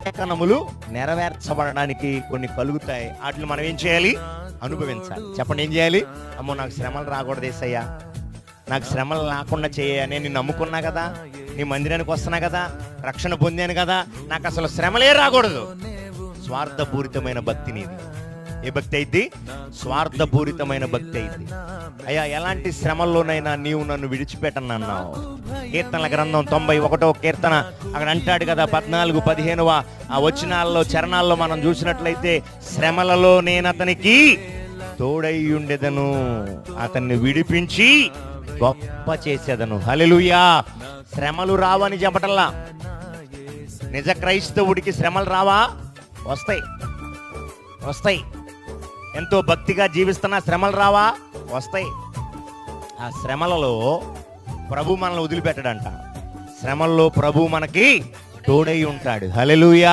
లేఖనములు నెరవేర్చబడడానికి కొన్ని కలుగుతాయి. వాటిని మనం ఏం చేయాలి? అనుభవించాలి. చెప్పండి, ఏం చేయాలి? అమ్మో, నాకు శ్రమలు రాకూడదు యేసయ్యా, నాకు శ్రమలు రాకుండా చేయ, నేను నిన్ను నమ్ముకున్నా కదా, నీ మందిరానికి వస్తున్నా కదా, రక్షణ పొందాను కదా, నాకు అసలు శ్రమలే రాకూడదు. స్వార్థపూరితమైన భక్తి నీది. ఏ భక్తి అయింది? స్వార్థపూరితమైన భక్తి అయింది. అయ్యా, ఎలాంటి శ్రమల్లోనైనా నీవు నన్ను విడిచిపెట్టనన్నావు. కీర్తనల గ్రంథం 91వ కీర్తన అక్కడ అంటాడు కదా, 14, 15వ ఆ వచనాల్లో చరణాల్లో మనం చూసినట్లయితే, శ్రమలలో నేను అతనికి తోడై ఉండెదను, అతన్ని విడిపించి గొప్ప చేసేదను. హల్లెలూయా. శ్రమలు రావని చెప్పటల్లా. నిజ క్రైస్తవుడికి శ్రమలు రావా? వస్తాయి, వస్తాయి. ఎంతో భక్తిగా జీవిస్తున్నా శ్రమలు రావా? వస్తాయి. ఆ శ్రమలలో ప్రభు మనల్ని వదిలిపెట్టడంట. శ్రమల్లో ప్రభు మనకి తోడై ఉంటాడు. హల్లెలూయా.